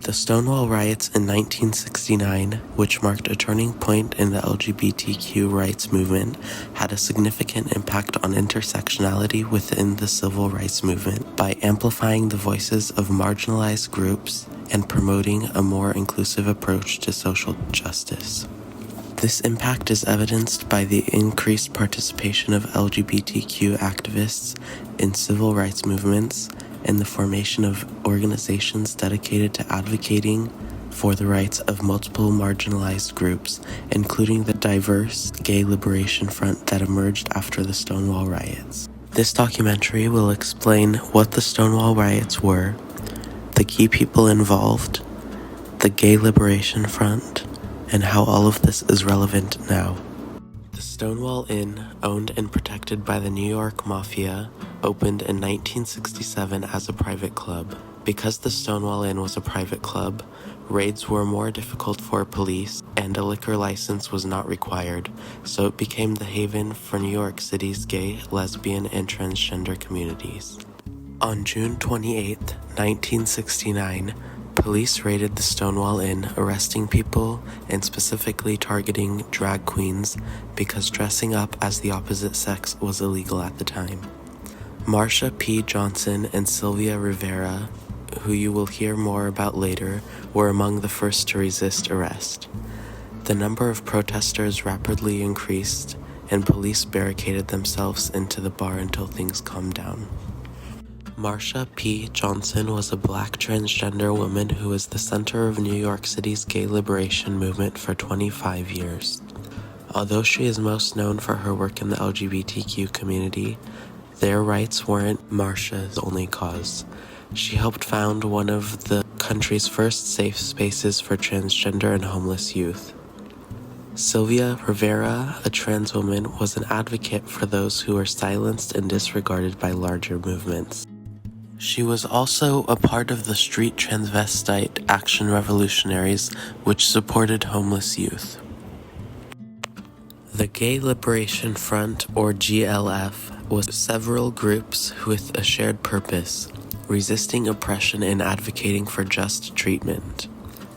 The Stonewall Riots in 1969, which marked a turning point in the LGBTQ rights movement, had a significant impact on intersectionality within the civil rights movement by amplifying the voices of marginalized groups and promoting a more inclusive approach to social justice. This impact is evidenced by the increased participation of LGBTQ activists in civil rights movements and the formation of organizations dedicated to advocating for the rights of multiple marginalized groups, including the diverse Gay Liberation Front that emerged after the Stonewall Riots. This documentary will explain what the Stonewall Riots were, the key people involved, the Gay Liberation Front, and how all of this is relevant now. The Stonewall Inn, owned and protected by the New York Mafia, opened in 1967 as a private club. Because the Stonewall Inn was a private club, raids were more difficult for police and a liquor license was not required, so it became the haven for New York City's gay, lesbian, and transgender communities. On June 28, 1969, police raided the Stonewall Inn, arresting people and specifically targeting drag queens because dressing up as the opposite sex was illegal at the time. Marsha P. Johnson and Sylvia Rivera, who you will hear more about later, were among the first to resist arrest. The number of protesters rapidly increased, and police barricaded themselves into the bar until things calmed down. Marsha P. Johnson was a Black transgender woman who was the center of New York City's gay liberation movement for 25 years. Although she is most known for her work in the LGBTQ community, their rights weren't Marsha's only cause. She helped found one of the country's first safe spaces for transgender and homeless youth. Sylvia Rivera, a trans woman, was an advocate for those who were silenced and disregarded by larger movements. She was also a part of the Street Transvestite Action Revolutionaries, which supported homeless youth. The Gay Liberation Front, or GLF, was several groups with a shared purpose, resisting oppression and advocating for just treatment.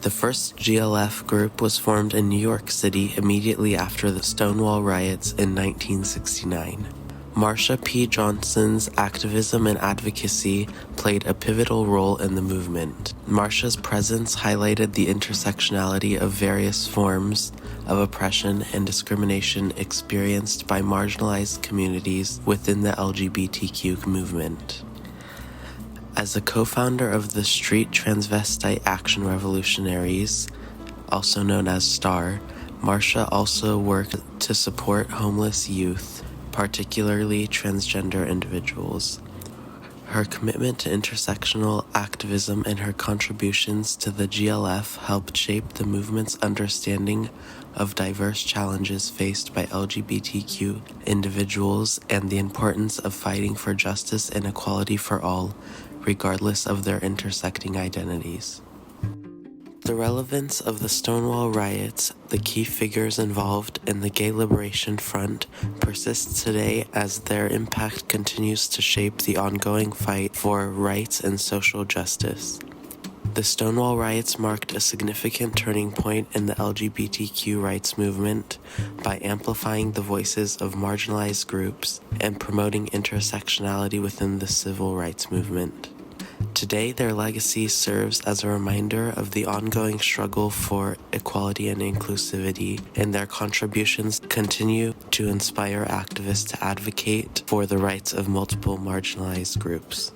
The first GLF group was formed in New York City immediately after the Stonewall Riots in 1969. Marsha P. Johnson's activism and advocacy played a pivotal role in the movement. Marsha's presence highlighted the intersectionality of various forms of oppression and discrimination experienced by marginalized communities within the LGBTQ movement. As a co-founder of the Street Transvestite Action Revolutionaries, also known as STAR, Marsha also worked to support homeless youth, particularly transgender individuals. Her commitment to intersectional activism and her contributions to the GLF helped shape the movement's understanding of diverse challenges faced by LGBTQ individuals and the importance of fighting for justice and equality for all, regardless of their intersecting identities. The relevance of the Stonewall Riots, the key figures involved, and the Gay Liberation Front persists today as their impact continues to shape the ongoing fight for rights and social justice. The Stonewall Riots marked a significant turning point in the LGBTQ rights movement by amplifying the voices of marginalized groups and promoting intersectionality within the civil rights movement. Today, their legacy serves as a reminder of the ongoing struggle for equality and inclusivity, and their contributions continue to inspire activists to advocate for the rights of multiple marginalized groups.